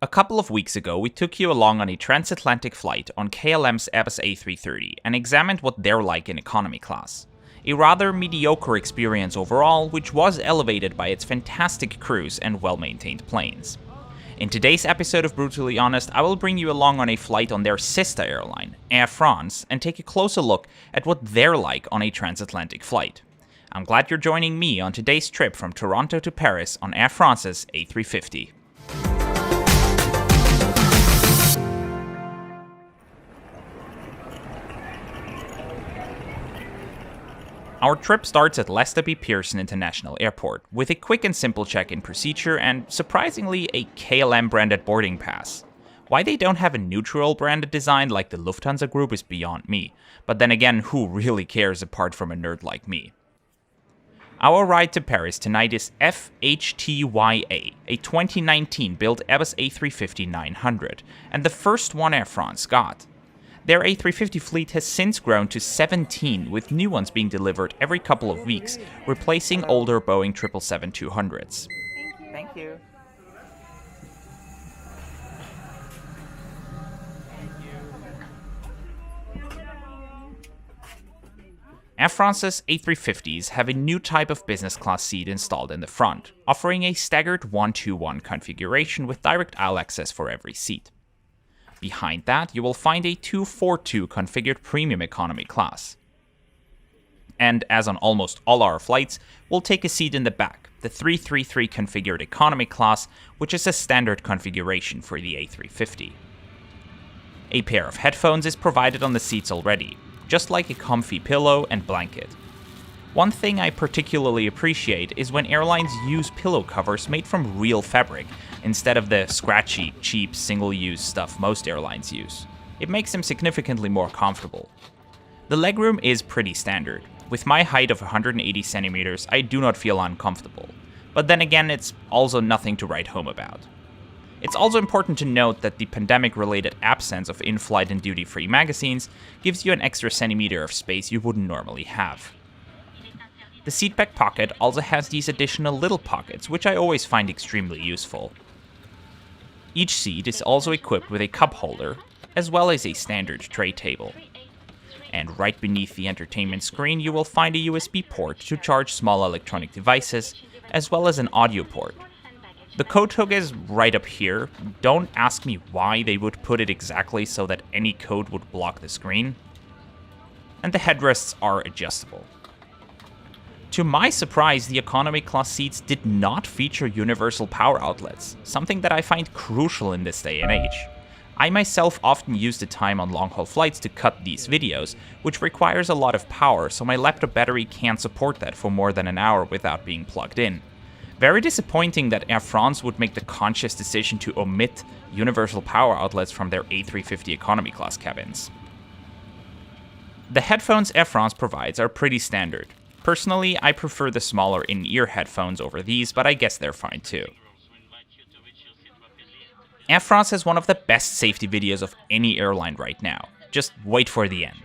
A couple of weeks ago, we took you along on a transatlantic flight on KLM's Airbus A330 and examined what they're like in economy class. A rather mediocre experience overall, which was elevated by its fantastic crews and well-maintained planes. In today's episode of Brutally Honest, I will bring you along on a flight on their sister airline, Air France, and take a closer look at what they're like on a transatlantic flight. I'm glad you're joining me on today's trip from Toronto to Paris on Air France's A350. Our trip starts at Lester B. Pearson International Airport, with a quick and simple check-in procedure and, surprisingly, a KLM-branded boarding pass. Why they don't have a neutral-branded design like the Lufthansa Group is beyond me, but then again, who really cares apart from a nerd like me? Our ride to Paris tonight is FHTYA, a 2019-built Airbus A350-900, and the first one Air France got. Their A350 fleet has since grown to 17, with new ones being delivered every couple of weeks, replacing older Boeing 777-200s. Thank you. Air France's A350s have a new type of business class seat installed in the front, offering a staggered 1-2-1 configuration with direct aisle access for every seat. Behind that, you will find a 2-4-2 configured premium economy class. And as on almost all our flights, we'll take a seat in the back, the 3-3-3 configured economy class, which is a standard configuration for the A350. A pair of headphones is provided on the seats already, just like a comfy pillow and blanket. One thing I particularly appreciate is when airlines use pillow covers made from real fabric, instead of the scratchy, cheap, single-use stuff most airlines use. It makes them significantly more comfortable. The legroom is pretty standard. With my height of 180 centimeters, I do not feel uncomfortable. But then again, it's also nothing to write home about. It's also important to note that the pandemic-related absence of in-flight and duty-free magazines gives you an extra centimeter of space you wouldn't normally have. The seatback pocket also has these additional little pockets, which I always find extremely useful. Each seat is also equipped with a cup holder, as well as a standard tray table. And right beneath the entertainment screen you will find a USB port to charge small electronic devices, as well as an audio port. The code hook is right up here. Don't ask me why they would put it exactly so that any code would block the screen. And the headrests are adjustable. To my surprise, the economy class seats did not feature universal power outlets, something that I find crucial in this day and age. I myself often use the time on long-haul flights to cut these videos, which requires a lot of power, so my laptop battery can't support that for more than an hour without being plugged in. Very disappointing that Air France would make the conscious decision to omit universal power outlets from their A350 economy class cabins. The headphones Air France provides are pretty standard. Personally, I prefer the smaller in-ear headphones over these, but I guess they're fine too. Air France has one of the best safety videos of any airline right now. Just wait for the end.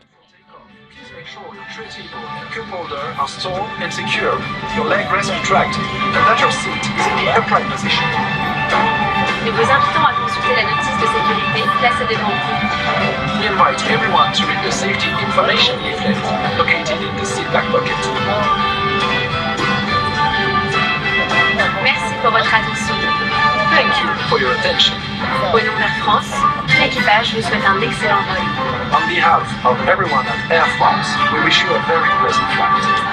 Please make sure your tray table and cup holder are stored and secure, your leg rests retracted, and that your seat is in the upright position. Nous vous invitons à consulter la notice de sécurité placée devant vous. We invite everyone to read the safety information leaflet located in the seat back pocket. Merci pour votre attention. Thank you for your attention. Au nom d'Air France, l'équipage vous souhaite un excellent vol. On behalf of everyone at Air France, we wish you a very pleasant flight.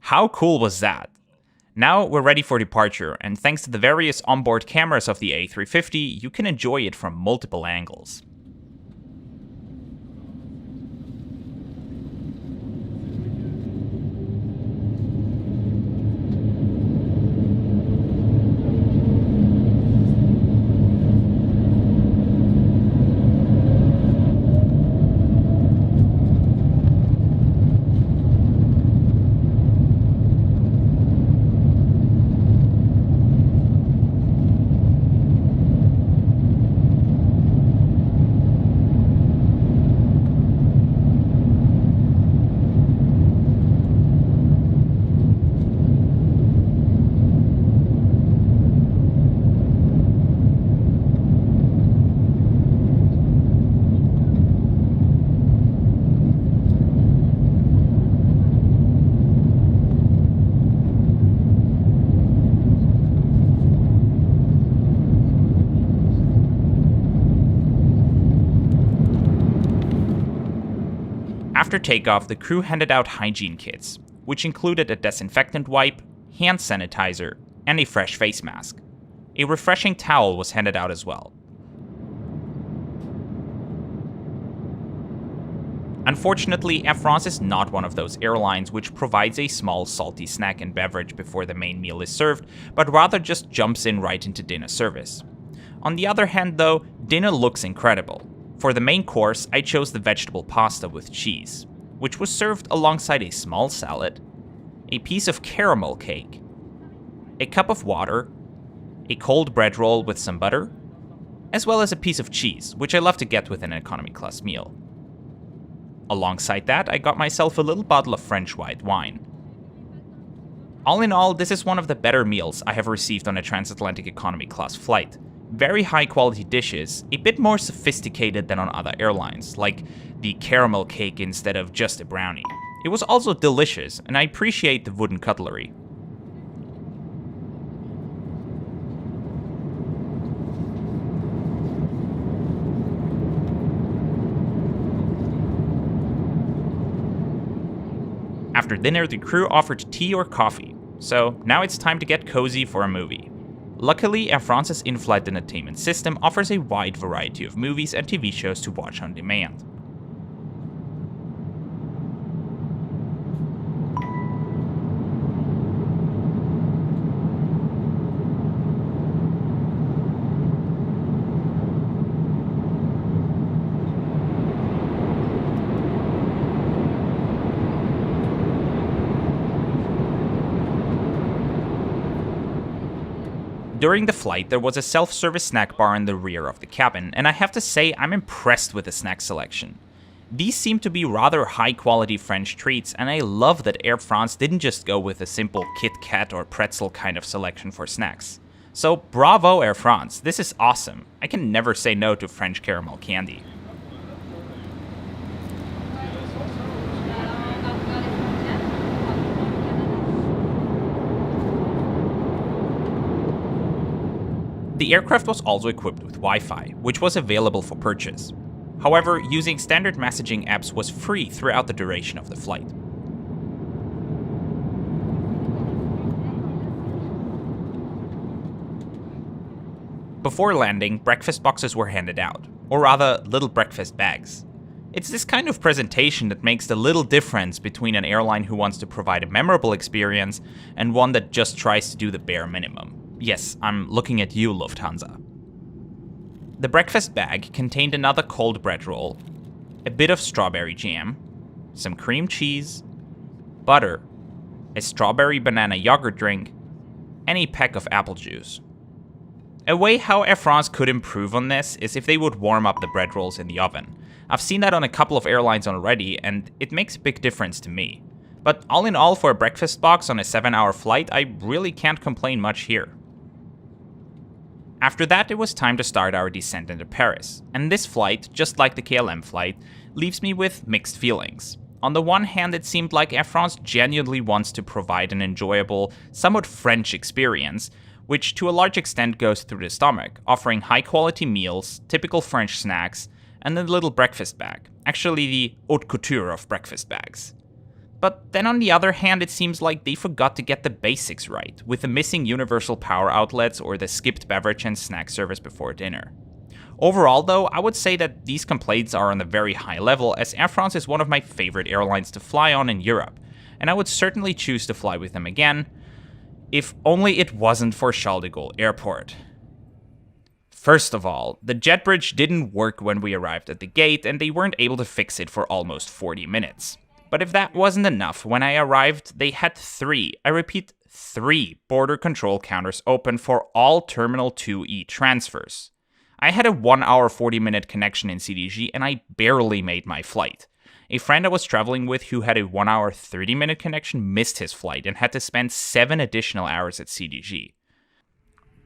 How cool was that? Now we're ready for departure, and thanks to the various onboard cameras of the A350, you can enjoy it from multiple angles. After takeoff, the crew handed out hygiene kits, which included a disinfectant wipe, hand sanitizer, and a fresh face mask. A refreshing towel was handed out as well. Unfortunately, Air France is not one of those airlines which provides a small salty snack and beverage before the main meal is served, but rather just jumps in right into dinner service. On the other hand though, dinner looks incredible. For the main course, I chose the vegetable pasta with cheese, which was served alongside a small salad, a piece of caramel cake, a cup of water, a cold bread roll with some butter, as well as a piece of cheese, which I love to get with an economy class meal. Alongside that, I got myself a little bottle of French white wine. All in all, this is one of the better meals I have received on a transatlantic economy class flight. Very high quality dishes, a bit more sophisticated than on other airlines, like the caramel cake instead of just a brownie. It was also delicious, and I appreciate the wooden cutlery. After dinner, the crew offered tea or coffee, so now it's time to get cozy for a movie. Luckily, Air France's in-flight entertainment system offers a wide variety of movies and TV shows to watch on demand. During the flight, there was a self-service snack bar in the rear of the cabin, and I have to say I'm impressed with the snack selection. These seem to be rather high-quality French treats, and I love that Air France didn't just go with a simple Kit Kat or pretzel kind of selection for snacks. So bravo Air France, this is awesome. I can never say no to French caramel candy. The aircraft was also equipped with Wi-Fi, which was available for purchase. However, using standard messaging apps was free throughout the duration of the flight. Before landing, breakfast boxes were handed out, or rather, little breakfast bags. It's this kind of presentation that makes the little difference between an airline who wants to provide a memorable experience and one that just tries to do the bare minimum. Yes, I'm looking at you, Lufthansa. The breakfast bag contained another cold bread roll, a bit of strawberry jam, some cream cheese, butter, a strawberry banana yogurt drink, and a pack of apple juice. A way how Air France could improve on this is if they would warm up the bread rolls in the oven. I've seen that on a couple of airlines already, and it makes a big difference to me. But all in all, for a breakfast box on a 7-hour flight, I really can't complain much here. After that, it was time to start our descent into Paris, and this flight, just like the KLM flight, leaves me with mixed feelings. On the one hand, it seemed like Air France genuinely wants to provide an enjoyable, somewhat French experience, which to a large extent goes through the stomach, offering high-quality meals, typical French snacks, and a little breakfast bag, actually the haute couture of breakfast bags. But then on the other hand, it seems like they forgot to get the basics right, with the missing universal power outlets or the skipped beverage and snack service before dinner. Overall though, I would say that these complaints are on a very high level, as Air France is one of my favorite airlines to fly on in Europe, and I would certainly choose to fly with them again, if only it wasn't for Charles de Gaulle Airport. First of all, the jet bridge didn't work when we arrived at the gate, and they weren't able to fix it for almost 40 minutes. But if that wasn't enough, when I arrived, they had 3 border control counters open for all Terminal 2E transfers. I had a 1-hour 40-minute connection in CDG, and I barely made my flight. A friend I was traveling with who had a 1-hour 30-minute connection missed his flight and had to spend 7 additional hours at CDG.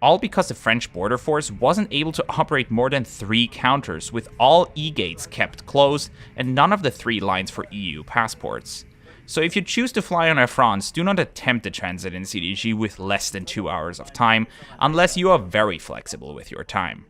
All because the French border force wasn't able to operate more than 3 counters, with all E-gates kept closed and none of the 3 lines for EU passports. So if you choose to fly on Air France, do not attempt a transit in CDG with less than 2 hours of time, unless you are very flexible with your time.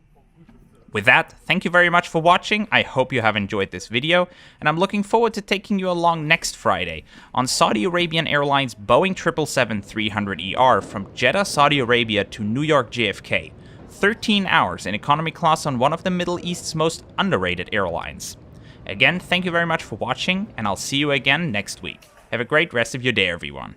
With that, thank you very much for watching, I hope you have enjoyed this video, and I'm looking forward to taking you along next Friday on Saudi Arabian Airlines Boeing 777-300ER from Jeddah, Saudi Arabia to New York JFK, 13 hours in economy class on one of the Middle East's most underrated airlines. Again, thank you very much for watching, and I'll see you again next week. Have a great rest of your day, everyone.